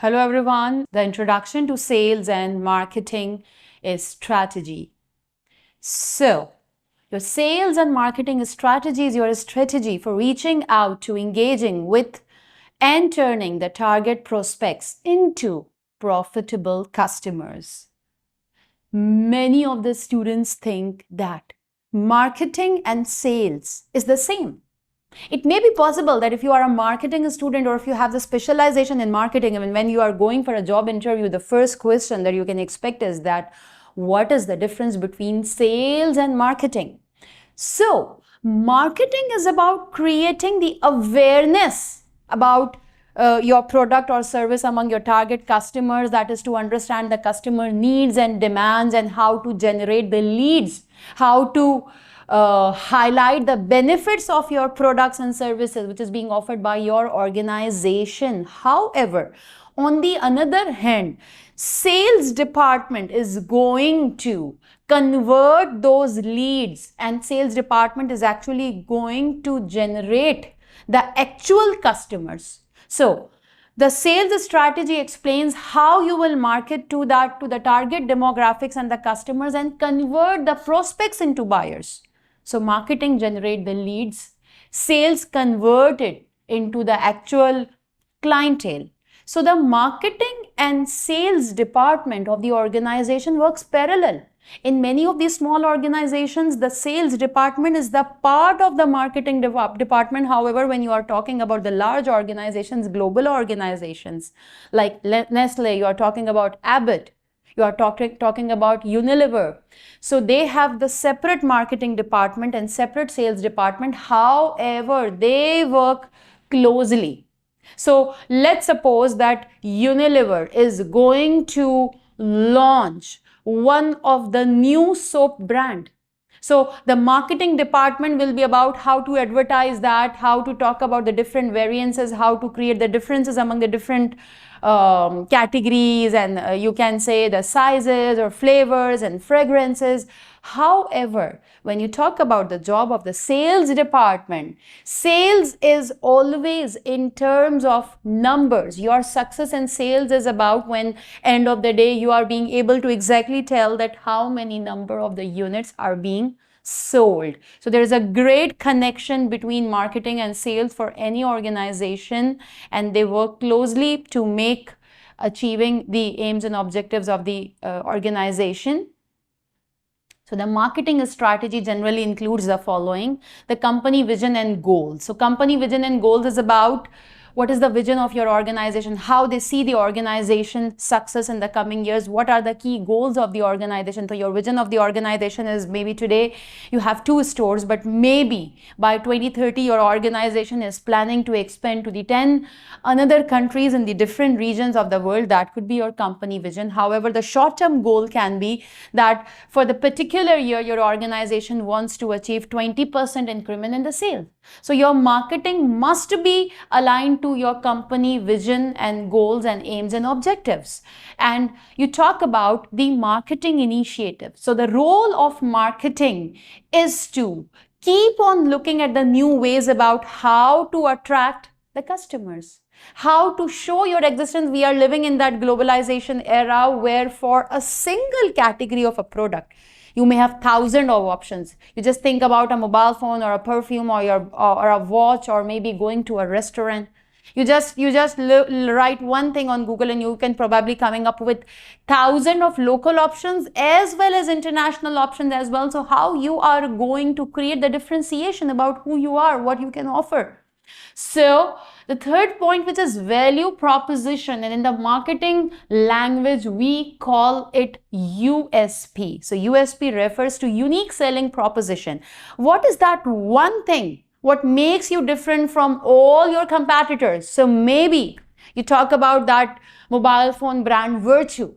Hello everyone. The introduction to sales and marketing is strategy. So, your sales and marketing strategy is your strategy for reaching out to engaging with and turning the target prospects into profitable customers. Many of the students think that marketing and sales is the same. It may be possible that if you are a marketing student or if you have the specialization in marketing, and when you are going for a job interview, the first question that you can expect is that what is the difference between sales and marketing? So, marketing is about creating the awareness about your product or service among your target customers, that is to understand the customer needs and demands and how to generate the leads, how to highlight the benefits of your products and services which is being offered by your organization. However, on the other hand, sales department is going to convert those leads, and sales department is actually going to generate the actual customers. So, the sales strategy explains how you will market to the target demographics and the customers and convert the prospects into buyers. So marketing generate the leads, sales convert it into the actual clientele. So the marketing and sales department of the organization works parallel. In many of these small organizations, the sales department is the part of the marketing department. However, when you are talking about the large organizations, global organizations like Nestle, you are talking about Abbott, you are talking about Unilever. So they have the separate marketing department and separate sales department. However, they work closely. So let's suppose that Unilever is going to launch one of the new soap brand. So the marketing department will be about how to advertise that, how to talk about the different variances, how to create the differences among the different categories, and you can say the sizes or flavors and fragrances. However, when you talk about the job of the sales department, sales is always in terms of numbers. Your success in sales is about when end of the day you are being able to exactly tell that how many number of the units are being sold. So there is a great connection between marketing and sales for any organization, and they work closely to make achieving the aims and objectives of the organization. So the marketing strategy generally includes the following: the company vision and goals. So company vision and goals is about what is the vision of your organization, how they see the organization success in the coming years, what are the key goals of the organization. So your vision of the organization is maybe today you have 2 stores, but maybe by 2030 your organization is planning to expand to the 10 another countries in the different regions of the world. That could be your company vision. However, the short-term goal can be that for the particular year your organization wants to achieve 20% increment in the sales. So your marketing must be aligned to your company vision and goals and aims and objectives. And you talk about the marketing initiative. So the role of marketing is to keep on looking at the new ways about how to attract the customers, how to show your existence. We are living in that globalization era where for a single category of a product, you may have thousands of options. You just think about a mobile phone or a perfume or a watch, or maybe going to a restaurant. You just write one thing on Google and you can probably coming up with thousands of local options as well as international options as well. So how you are going to create the differentiation about who you are, what you can offer. So the third point, which is value proposition, and in the marketing language we call it USP. So USP refers to unique selling proposition. What is that one thing what makes you different from all your competitors? So maybe you talk about that mobile phone brand Virtue.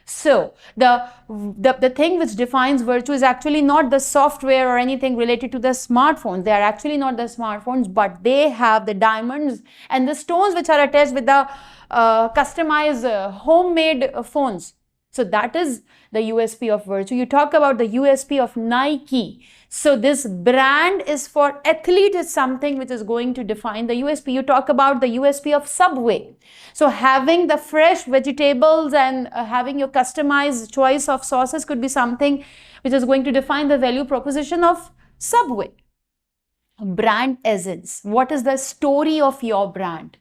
So the thing which defines Virtue is actually not the software or anything related to the smartphones. They are actually not the smartphones, but they have the diamonds and the stones which are attached with the customized homemade phones. So that is the USP of Virtue. You talk about the USP of Nike. So this brand is for athlete is something which is going to define the USP. You talk about the USP of Subway. So having the fresh vegetables and having your customized choice of sauces could be something which is going to define the value proposition of Subway. Brand essence. What is the story of your brand?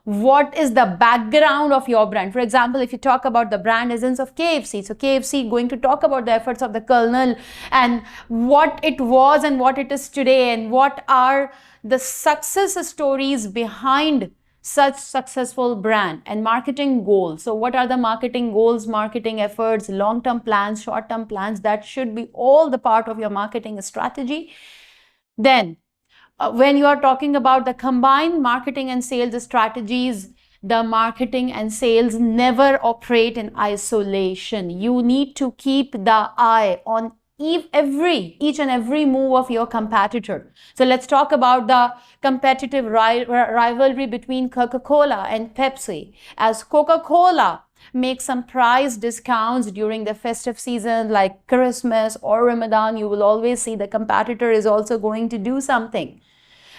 What is the background of your brand? For example, if you talk about the brand essence of KFC, so KFC going to talk about the efforts of the colonel and what it was and what it is today, and what are the success stories behind such successful brand and marketing goals. So what are the marketing goals, marketing efforts, long-term plans, short-term plans? That should be all the part of your marketing strategy. Then when you are talking about the combined marketing and sales strategies, the marketing and sales never operate in isolation. You need to keep the eye on each and every move of your competitor. So let's talk about the competitive rivalry between Coca-Cola and Pepsi. As Coca-Cola make some price discounts during the festive season like Christmas or Ramadan, you will always see the competitor is also going to do something.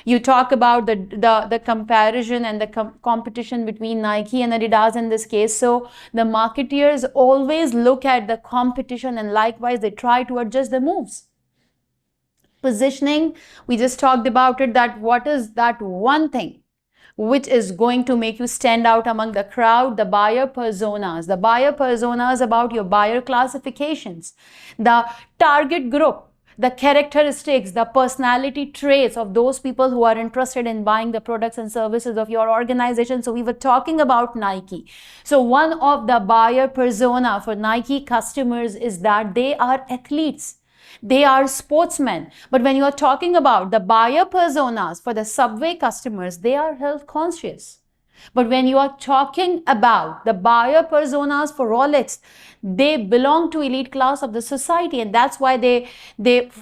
You talk about the comparison and the competition between Nike and Adidas in this case. So the marketeers always look at the competition and likewise they try to adjust the moves. Positioning, we just talked about it, that what is that one thing which is going to make you stand out among the crowd? The buyer personas. The buyer personas about your buyer classifications, the target group, the characteristics, the personality traits of those people who are interested in buying the products and services of your organization. So we were talking about Nike. So one of the buyer persona for Nike customers is that they are athletes. They are sportsmen. But when you are talking about the buyer personas for the Subway customers, they are health conscious. But when you are talking about the buyer personas for Rolex, they belong to elite class of the society, and that's why they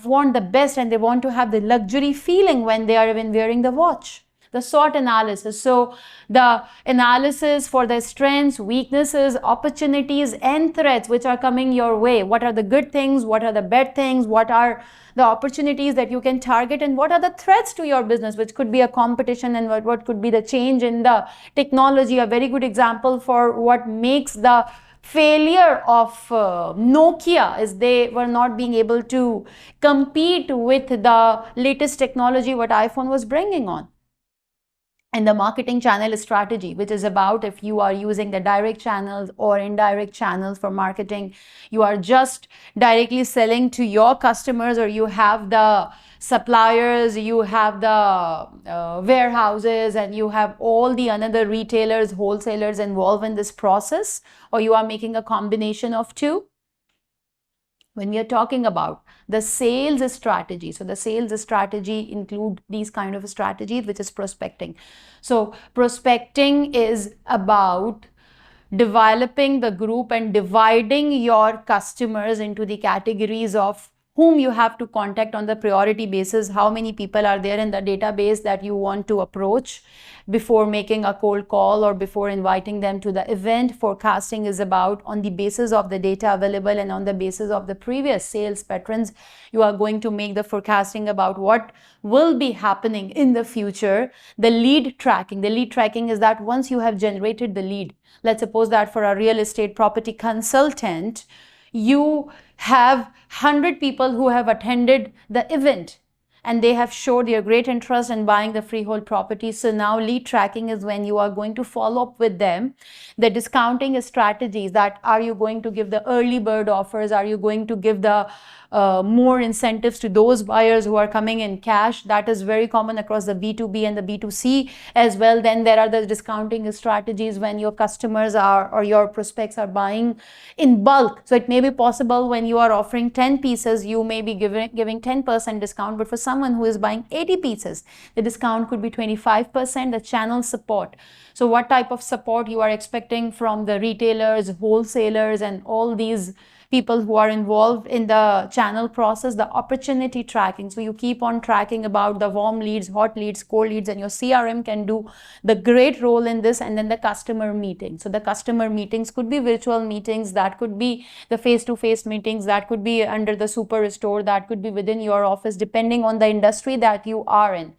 want the best and they want to have the luxury feeling when they are even wearing the watch. The SWOT analysis. So the analysis for the strengths, weaknesses, opportunities and threats which are coming your way. What are the good things? What are the bad things? What are the opportunities that you can target, and what are the threats to your business, which could be a competition, and what could be the change in the technology. A very good example for what makes the failure of Nokia is they were not being able to compete with the latest technology what iPhone was bringing on. And the marketing channel strategy, which is about if you are using the direct channels or indirect channels for marketing, you are just directly selling to your customers, or you have the suppliers, you have the warehouses, and you have all the another retailers, wholesalers involved in this process, or you are making a combination of two. When we are talking about the sales strategy, so the sales strategy include these kind of strategies, which is prospecting. So prospecting is about developing the group and dividing your customers into the categories of whom you have to contact on the priority basis, how many people are there in the database that you want to approach before making a cold call or before inviting them to the event. Forecasting is about on the basis of the data available and on the basis of the previous sales patterns, you are going to make the forecasting about what will be happening in the future. The lead tracking is that once you have generated the lead, let's suppose that for a real estate property consultant, you have 100 people who have attended the event and they have showed their great interest in buying the freehold property. So now lead tracking is when you are going to follow up with them. The discounting strategies, that are you going to give the early bird offers? Are you going to give the more incentives to those buyers who are coming in cash? That is very common across the B2B and the B2C as well. Then there are the discounting strategies when your customers are or your prospects are buying in bulk. So it may be possible when you are offering 10 pieces, you may be giving 10% discount, but for someone who is buying 80 pieces, the discount could be 25%. The channel support. So what type of support you are expecting from the retailers, wholesalers, and all these people who are involved in the channel process, the opportunity tracking. So you keep on tracking about the warm leads, hot leads, cold leads, and your CRM can do the great role in this. And then the customer meeting. So the customer meetings could be virtual meetings, that could be the face-to-face meetings, that could be under the superstore, that could be within your office, depending on the industry that you are in.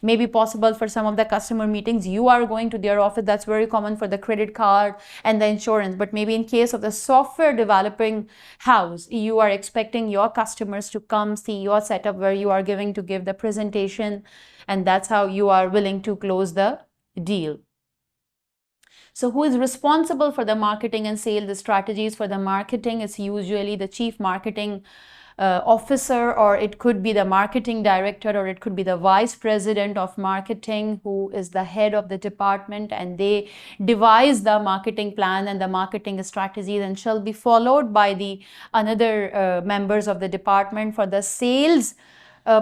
Maybe possible for some of the customer meetings you are going to their office. That's very common for the credit card and the insurance. But maybe in case of the software developing house, you are expecting your customers to come see your setup where you are giving to give the presentation, and that's how you are willing to close the deal. So who is responsible for the marketing and sales strategies? For the marketing, it's usually the chief marketing officer, or it could be the marketing director, or it could be the vice president of marketing, who is the head of the department, and they devise the marketing plan and the marketing strategies, and shall be followed by the another members of the department. For the sales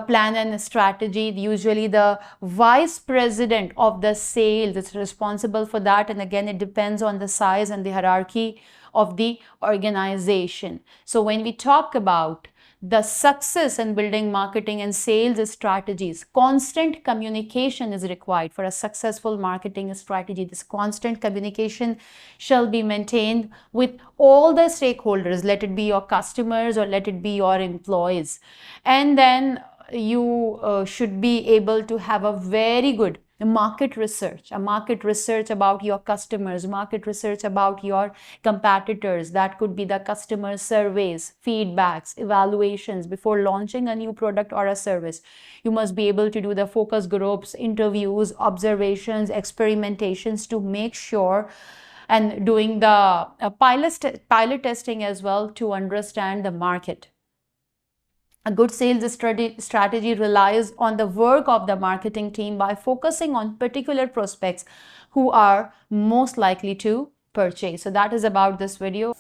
plan and strategy, usually the vice president of the sales is responsible for that, and again it depends on the size and the hierarchy of the organization. So when we talk about the success in building marketing and sales strategies, constant communication is required for a successful marketing strategy. This constant communication shall be maintained with all the stakeholders, let it be your customers or let it be your employees. And then you should be able to have a very good market research about your customers, market research about your competitors. That could be the customer surveys, feedbacks, evaluations before launching a new product or a service. You must be able to do the focus groups, interviews, observations, experimentations to make sure, and doing the pilot testing as well to understand the market. A good sales strategy relies on the work of the marketing team by focusing on particular prospects who are most likely to purchase. So that is about this video.